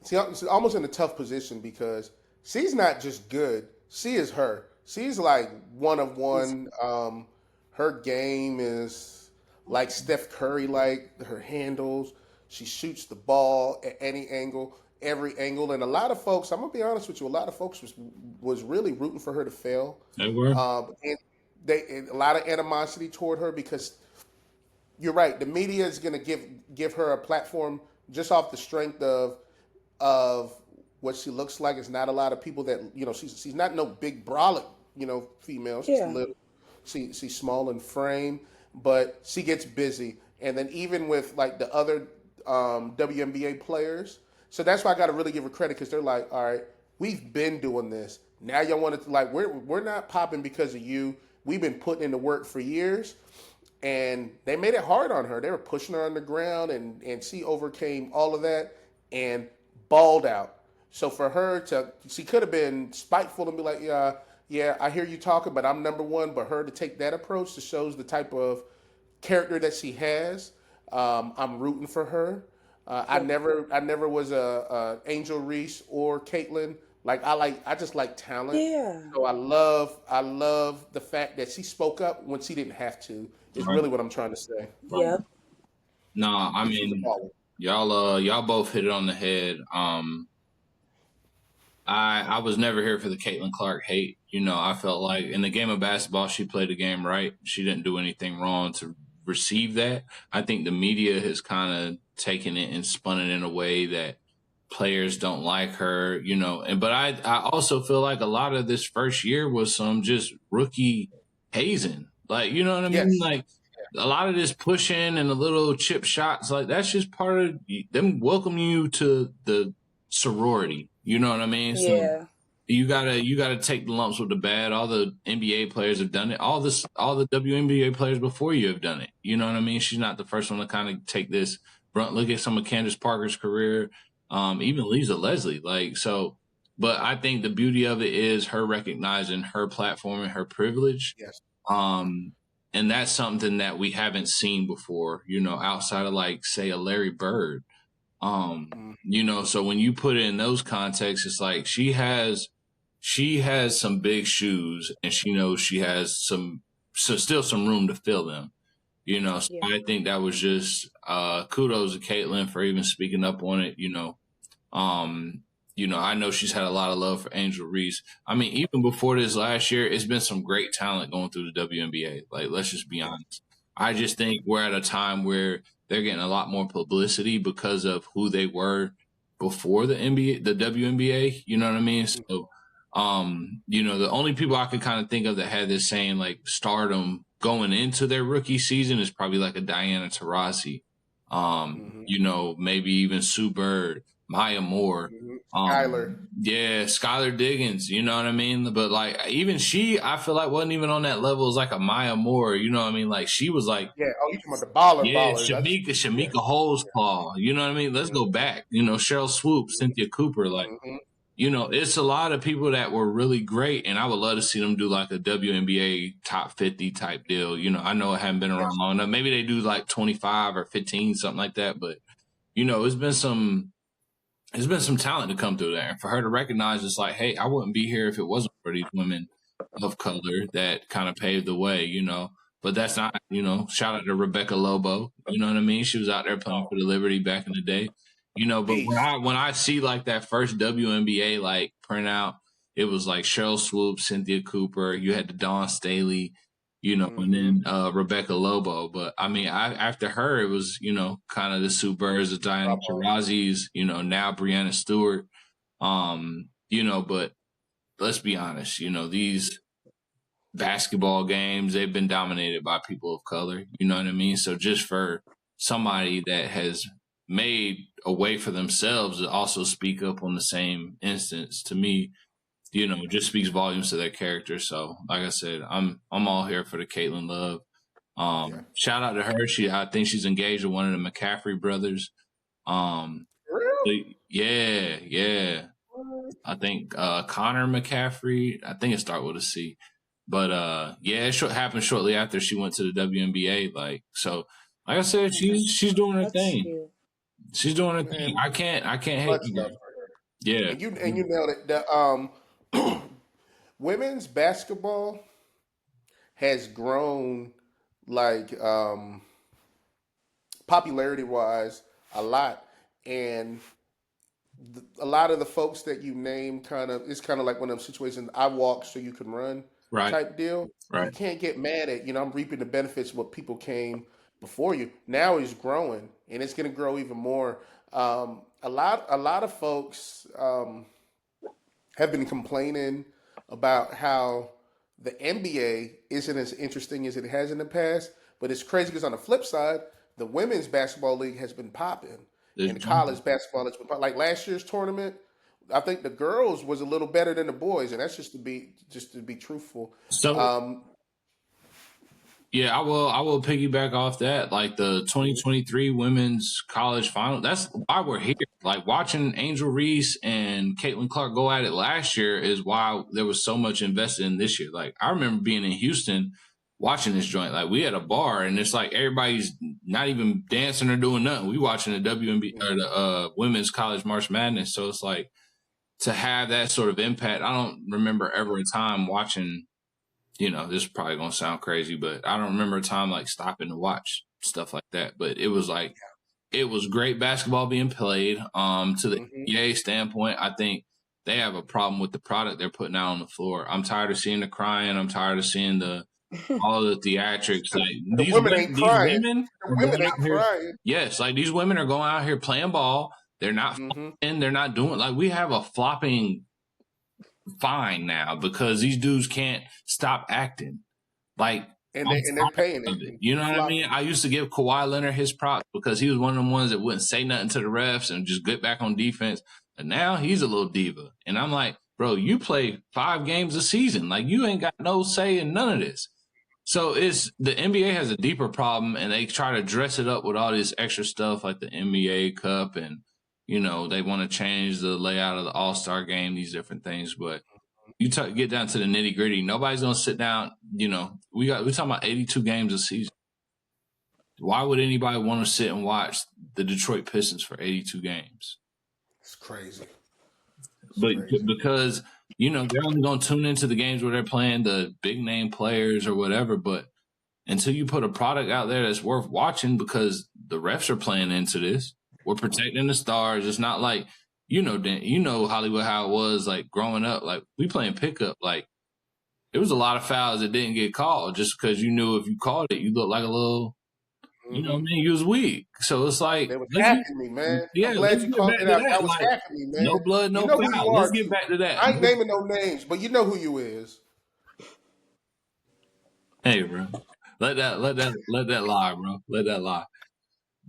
she's almost in a tough position because she's not just good. She is her. She's like one of one. Her game is like Steph Curry, like her handles. She shoots the ball at any angle, every angle. And a lot of folks, I'm going to be honest with you, a lot of folks was really rooting for her to fail. They were. And a lot of animosity toward her because you're right. The media is going to give her a platform just off the strength of what she looks like. It's not a lot of people that, she's not no big brolic, female. She's little. She's small in frame, but she gets busy. And then even with like the other WNBA players, so that's why I got to really give her credit because they're like, all right, we've been doing this. Now y'all want to like we're not popping because of you. We've been putting in the work for years, and they made it hard on her. They were pushing her on the ground, and she overcame all of that and balled out. So for her she could have been spiteful and be like, yeah, I hear you talking, but I'm number one. But her to take that approach just shows the type of character that she has. I'm rooting for her. I never was a Angel Reese or Caitlin. I just like talent. Yeah. So I love the fact that she spoke up when she didn't have to. Is really what I'm trying to say. Yep. No, I mean y'all both hit it on the head. I was never here for the Caitlin Clark hate. I felt like in the game of basketball, she played the game right. She didn't do anything wrong to receive that. I think the media has kind of taken it and spun it in a way that players don't like her, but I also feel like a lot of this first year was some just rookie hazing. Like, you know what I mean? Yes. Like a lot of this pushing and the little chip shots, like that's just part of them welcoming you to the sorority. You know what I mean? Yeah. So you gotta take the lumps with the bad. All the NBA players have done it. All the WNBA players before you have done it. You know what I mean? She's not the first one to kind of take this brunt. Look at some of Candace Parker's career. Even Lisa Leslie. But I think the beauty of it is her recognizing her platform and her privilege. Yes. And that's something that we haven't seen before, outside of like, say, a Larry Bird. So when you put it in those contexts, it's like she has some big shoes and she knows she has still some room to fill them. So I think that was just kudos to Caitlin for even speaking up on it. I know she's had a lot of love for Angel Reese. I mean, even before this last year, it's been some great talent going through the WNBA. Like, let's just be honest. I just think we're at a time where they're getting a lot more publicity because of who they were before the NBA, the WNBA. You know what I mean? So, the only people I could kind of think of that had this saying like stardom going into their rookie season is probably like a Diana Taurasi. Maybe even Sue Bird, Maya Moore, Skylar Diggins, you know what I mean? But like even she, I feel like wasn't even on that level as like a Maya Moore, you know what I mean? Like she was like, you talking about the ballers. Shamika Holesclaw, you know what I mean? Let's go back, Cheryl Swoop, Cynthia Cooper, like. It's a lot of people that were really great, and I would love to see them do like a WNBA top 50 type deal. I know it hadn't been around long enough. Maybe they do like 25 or 15, something like that. But, it's been some talent to come through there. And for her to recognize it's like, hey, I wouldn't be here if it wasn't for these women of color that kind of paved the way, But that's not, shout out to Rebecca Lobo. You know what I mean? She was out there playing for the Liberty back in the day. But when I see like that first WNBA like printout, it was like Cheryl Swoop, Cynthia Cooper. You had the Dawn Staley, and then Rebecca Lobo. But I mean, after her, it was kind of the Sue Birds, the Diana Taurasi's, now Breanna Stewart. But let's be honest, these basketball games, they've been dominated by people of color. You know what I mean? So just for somebody that has made a way for themselves to also speak up on the same instance, to me, just speaks volumes to their character. So, like I said, I'm all here for the Caitlin Love. Shout out to her. I think she's engaged with one of the McCaffrey brothers. Really? Yeah. I think Connor McCaffrey. I think it started with a C. But it happened shortly after she went to the WNBA. Like I said, she's doing her thing. Cute. She's doing her thing. I can't hate her. Yeah. And you nailed it. The women's basketball has grown like popularity wise a lot, and a lot of the folks that you name it's kind of like one of those situations. I walk so you can run type deal. Right. You can't get mad at I'm reaping the benefits of what people came before you. Now it's growing, and it's going to grow even more. A lot of folks have been complaining about how the NBA isn't as interesting as it has in the past. But it's crazy because on the flip side, the women's basketball league has been popping, and college basketball has been popping. Like last year's tournament, I think the girls was a little better than the boys, and that's just to be truthful. So. I will piggyback off that. Like the 2023 women's college final, that's why we're here. Like watching Angel Reese and Caitlin Clark go at it last year is why there was so much invested in this year. Like I remember being in Houston watching this joint. Like we had a bar and it's like everybody's not even dancing or doing nothing. We watching the WNBA or the women's college March Madness. So it's like to have that sort of impact. I don't remember ever a time watching. This is probably going to sound crazy, but I don't remember a time like stopping to watch stuff like that. But it was like, it was great basketball being played. To the NBA standpoint, I think they have a problem with the product they're putting out on the floor. I'm tired of seeing the crying. I'm tired of seeing all the theatrics. Like these women ain't crying. The women ain't crying. Yes, like these women are going out here playing ball. They're not flopping. They're not doing like we have a flopping fine now because these dudes can't stop acting like and they're paying it. You know what I mean? I used to give Kawhi Leonard his props because he was one of the ones that wouldn't say nothing to the refs and just get back on defense. And now he's a little diva. And I'm like, bro, you play 5 games a season. Like you ain't got no say in none of this. So the NBA has a deeper problem and they try to dress it up with all this extra stuff like the NBA Cup and they want to change the layout of the All-Star game, these different things. But you get down to the nitty-gritty. Nobody's going to sit down. We're talking about 82 games a season. Why would anybody want to sit and watch the Detroit Pistons for 82 games? It's crazy. Because, they're only going to tune into the games where they're playing the big-name players or whatever. But until you put a product out there that's worth watching, because the refs are playing into this. We're protecting the stars. It's not like, you know Hollywood, how it was like growing up. Like, we playing pickup. Like, there was a lot of fouls that didn't get called just because you knew if you called it, you looked like a little, you know what I mean? You was weak. So it's like, They was hacking me, man. I'm glad let's you get called back it to out. that. That was Like, hacking me, man. no blood, no you know who foul. you Let's are, get too. back to that. I ain't naming no names, but you know who you is. Hey, bro, let that lie, bro. Let that lie.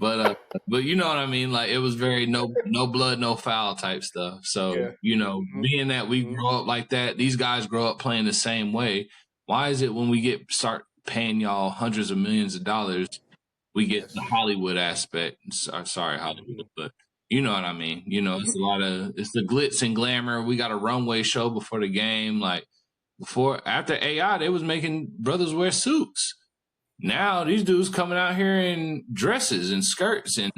But you know what I mean? Like, it was very no blood, no foul type stuff. So, Yeah. being that we grow up like that, these guys grow up playing the same way. Why is it when we start paying y'all hundreds of millions of dollars, we get the Hollywood aspect? Sorry, Hollywood, but you know what I mean. It's the glitz and glamour. We got a runway show before the game. Like, after AI, they was making brothers wear suits. Now these dudes coming out here in dresses and skirts, and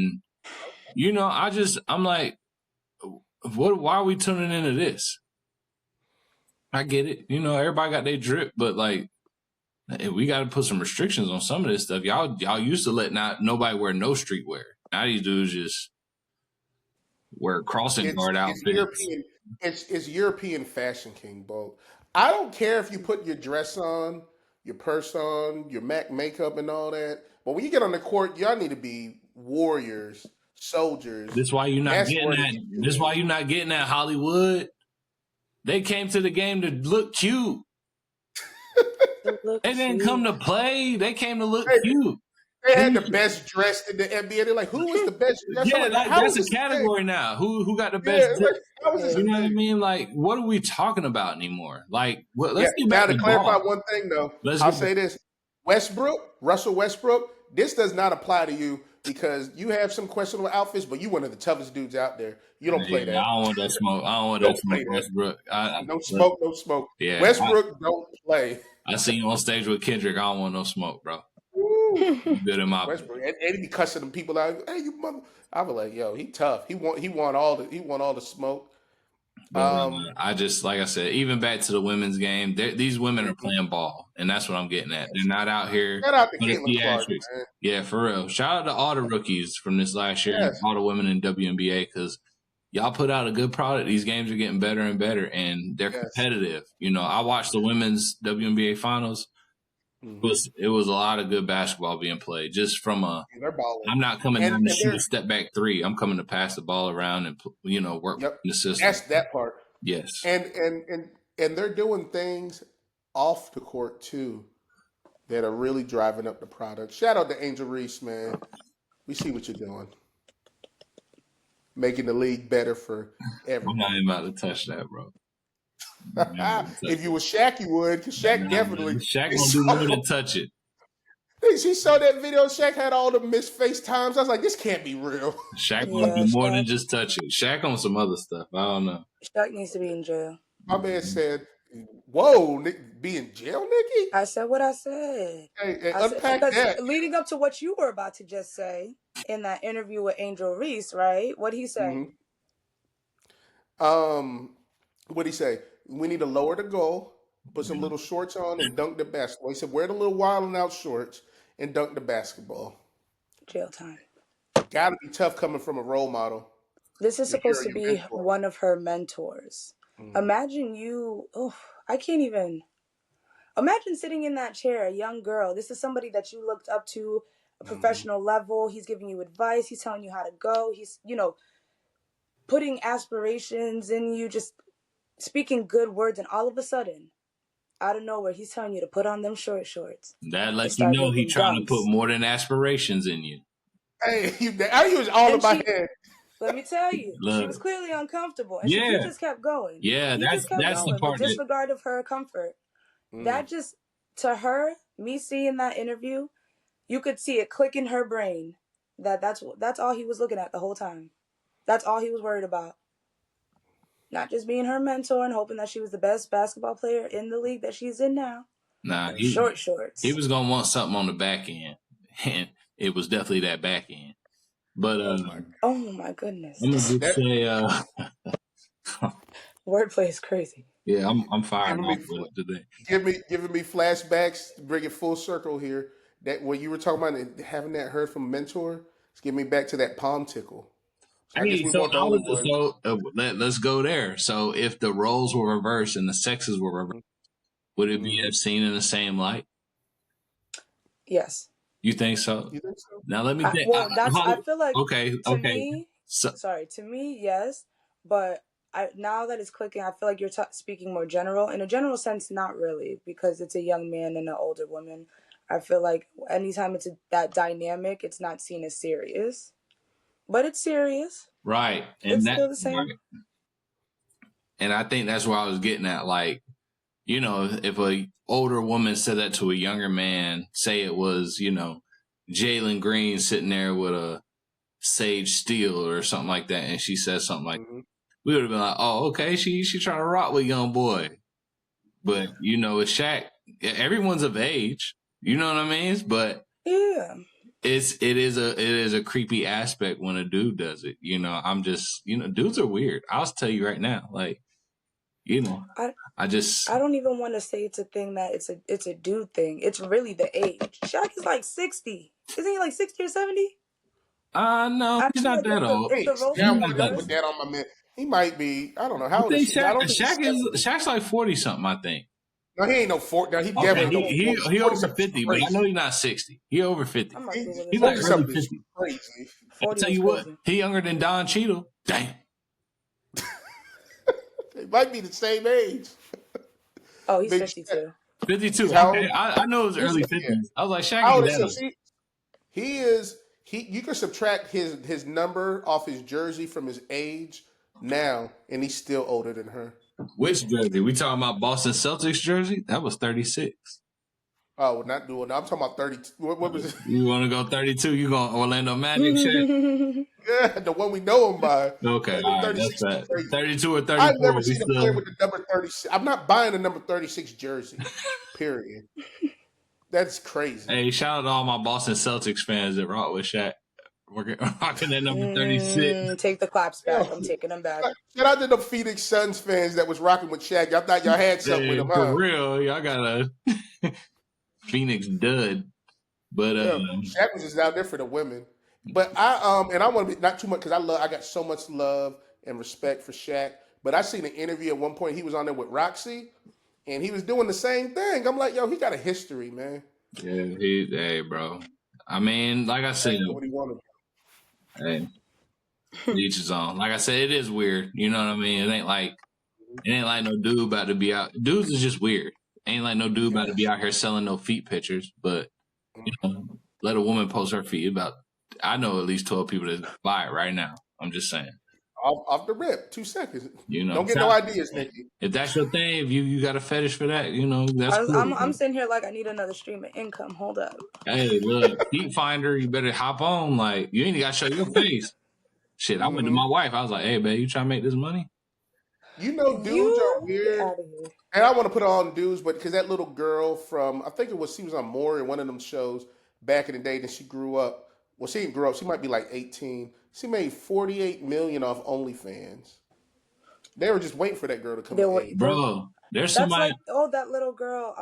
I'm like, why are we tuning into this? I get it. Everybody got their drip, but like, we got to put some restrictions on some of this stuff. Y'all used to let nobody wear no streetwear. Now these dudes just wear crossing guard outfits. European. It's European fashion, King Bolt. I don't care if you put your dress on, your purse on, your MAC makeup and all that. But when you get on the court, y'all need to be warriors, soldiers. This why you're not getting that. This why you're not getting that Hollywood. They came to the game to look cute. They didn't come to play. They came to look cute. They had the best dressed in the NBA. They're like, who was the best dressed? Yeah, that's a category now. Who got the best dressed? You know what I mean? Like, what are we talking about anymore? Like, let's get back to the clarify ball. one thing, though. I'll say this. Russell Westbrook, this does not apply to you because you have some questionable outfits, but you're one of the toughest dudes out there. You don't play that. I don't want that smoke. I don't want that smoke, Westbrook. No smoke. Yeah, Westbrook don't play. I seen you on stage with Kendrick. I don't want no smoke, bro. Good in my Westbrook. And he be cussing them people out. Hey, you mother! I was like, yo, he tough. He want all the smoke. But I just, like I said, even back to the women's game, these women are playing ball, and that's what I'm getting at. They're not out here. Shout out to Caitlin Clark, man. Yeah, for real. Shout out to all the rookies from this last year, all the women in WNBA, because y'all put out a good product. These games are getting better and better, and they're competitive. I watched the women's WNBA finals. It was a lot of good basketball being played. Just from I'm not coming down to shoot a step back three. I'm coming to pass the ball around and work in the system. That's that part. Yes, and they're doing things off the court too that are really driving up the product. Shout out to Angel Reese, man. We see what you're doing, making the league better for everyone. I'm not even about to touch that, bro. If you were Shaq, you would. Because Shaq definitely. Shaq gonna do more than touch it. She saw that video. Shaq had all the missed FaceTimes. I was like, this can't be real. Shaq gonna do more than just touch it. Shaq on some other stuff. I don't know. Shaq needs to be in jail. My man said, whoa, be in jail, Nikki? I said what I said. Hey, unpack that. Leading up to what you were about to just say in that interview with Angel Reese, right? What'd he say? What'd he say? We need to lower the goal, put some little shorts on, and dunk the basketball. He said, wear the little wild and out shorts and dunk the basketball. Jail time. Gotta be tough coming from a role model. This is supposed to be one of her mentors. Imagine I can't even. Imagine sitting in that chair, a young girl. This is somebody that you looked up to, a professional level. He's giving you advice. He's telling you how to go. He's, putting aspirations in you, just speaking good words, and all of a sudden, out of nowhere, he's telling you to put on them short shorts. That lets you know he's trying to put more than aspirations in you. Hey, I use all in my head. Let me tell you, she was clearly uncomfortable, and she just kept going. Yeah, that's the part. Disregard of her comfort. That just, to her, me seeing that interview, you could see it click in her brain that's all he was looking at the whole time. That's all he was worried about. Not just being her mentor and hoping that she was the best basketball player in the league that she's in now. Nah, short shorts. He was gonna want something on the back end, and it was definitely that back end. But oh my goodness, I'm gonna just say, wordplay is crazy. Yeah, I'm firing off with it today. Giving me flashbacks to bring it full circle here. that what you were talking about, having that heard from a mentor, it's getting me back to that palm tickle. So I guess Hey, we so weren't the only ones. let's go there. So if the roles were reversed and the sexes were reversed, would it be Mm-hmm. as seen in the same light? Yes. You think so? You think so? Now let me think. I feel like okay. me, So, to me, yes, but now that it's clicking, I feel like you're speaking more general. In a general sense, not really, because it's a young man and an older woman. I feel like anytime it's that dynamic, it's not seen as serious, but it's serious. right, and it's still the same. Right. And I think that's where I was getting at. Like, you know, if a older woman said that to a younger man, say it was, you know, Jalen Green sitting there with a Sage Steele or something like that, and she says something like, we would have been like, oh, okay, she trying to rock with young boy. But, you know, with Shaq, everyone's of age. You know what I mean? But yeah, it is a creepy aspect when a dude does it. You know, I'm just, you know, dudes are weird. I'll tell you right now, like, you know, I don't even want to say it's a thing that it's a dude thing. It's really the age. Shaq is like 60. Isn't he like 60 or 70? No, he's not that old. Now I'm gonna put that on my man. He might be. I don't know how old is he. I don't think Shaq's like 40 something. I think. No, he ain't no 40. No, he definitely he over 50, but I know he's not 60. He over 50. He's like early 50. Crazy. I'll tell you what, he younger than Don Cheadle. Damn. They might be the same age. Oh, he's 52. 52. Okay. I know it was early 50s. I was like, Shaq is that. He is. You can subtract his number off his jersey from his age now, and he's still older than her. Which jersey? We talking about Boston Celtics jersey? That was 36. Oh, we're not doing that. I'm talking about 32. What was it? You want to go 32? You going Orlando Magic shit? Yeah, the one we know him by. Okay, all right, that's that. 32 or 34. I've never seen him play with the number 36. I'm not buying the number 36 jersey, period. That's crazy. Hey, shout out to all my Boston Celtics fans that rock with Shaq. We're rocking that number 36. Take the claps back. I'm taking them back. Shout out to the Phoenix Suns fans that was rocking with Shaq. Y'all thought y'all had something with him, huh? For real, y'all got a Phoenix dud. But Shaq was just out there for the women. But I want to be not too much because I got so much love and respect for Shaq. But I seen an interview at one point. He was on there with Roxy, and he was doing the same thing. I'm like, yo, he got a history, man. Yeah, hey, bro. I mean, like I said, what he wanted. Hey, each his own. Like I said, it is weird. You know what I mean? It ain't like no dude about to be out. Dudes is just weird. Ain't like no dude about to be out here selling no feet pictures. But you know, let a woman post her feet. I know at least 12 people that buy it right now. I'm just saying. Off the rip, 2 seconds. You know, don't get no ideas, Nikki. If that's your thing, if you got a fetish for that, you know, that's cool. I'm sitting here like I need another stream of income. Hold up. Hey, look, Feet Finder, you better hop on. Like, you ain't got to show your face. Shit, I went to my wife. I was like, hey, babe, you trying to make this money? You know, dudes are weird. And I want to put it on dudes, but because that little girl from, I think she was on More in one of them shows back in the day, then she grew up. Well, she didn't grow up. She might be like 18. She made $48 million off OnlyFans. They were just waiting for that girl to come of age. Bro, there's somebody. Like, that little girl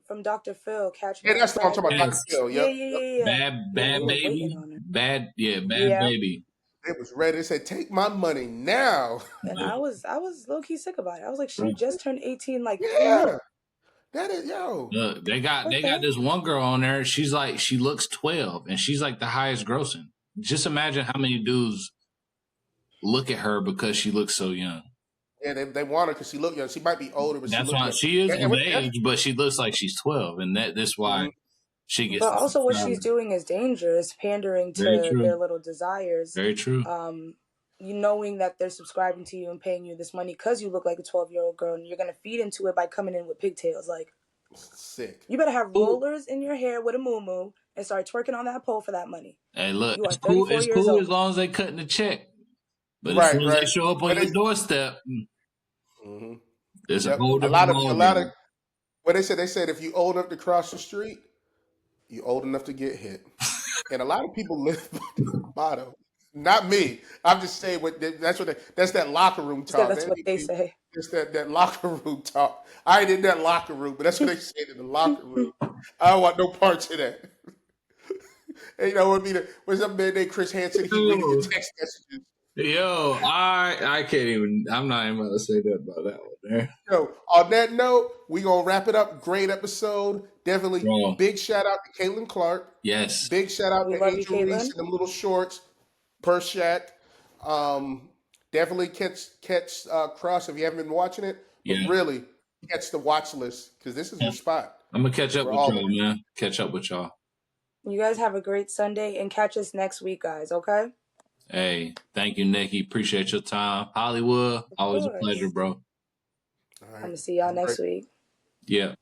from Dr. Phil. Yeah, that's what I'm talking about. Dr. Phil. Yep. Yeah. Bad baby. Bad baby. It was ready. They said, take my money now. And I was low-key sick about it. I was like, she just turned 18 like that is, yo. Look, they got this one girl on there. She's like, she looks 12 and she's like the highest grossing. Just imagine how many dudes look at her because she looks so young. Yeah, they want her because she look young. She might be older, but that's why she is of age, but she looks like she's 12, and that's why she gets. But also, what she's doing is dangerous, pandering to their little desires. Very true. You knowing that they're subscribing to you and paying you this money because you look like a 12-year-old girl, and you're gonna feed into it by coming in with pigtails. Like, sick. You better have rollers in your hair with a muumuu and start twerking on that pole for that money. Hey, look, it's cool as long as they cutting the check. But as soon as they show up on your doorstep, there's a whole different a lot of what they said if you old enough to cross the street, you old enough to get hit. And a lot of people live by the motto. Not me. I'm just saying that's that locker room talk. That's what they say. It's that locker room talk. I ain't in that locker room, but that's what they say in the locker room. I don't want no parts of that. And you know what would be what's up man named Chris Hansen? He reading your text messages. Yo, I can't even. I'm not even about to say that about that one there. So on that note, we gonna wrap it up. Great episode. Definitely big shout out to Caitlin Clark. Yes. Big shout out We to love you, Angel Reese Caitlin. and them little shorts per Shaq. Definitely catch Cross if you haven't been watching it. But really catch the watch list because this is your spot. I'm gonna catch up with y'all, man. Catch up with y'all. You guys have a great Sunday and catch us next week, guys, okay? Hey, thank you, Nikki. Appreciate your time. Hollywood, always a pleasure, bro. I'm going to see y'all next week. Yeah.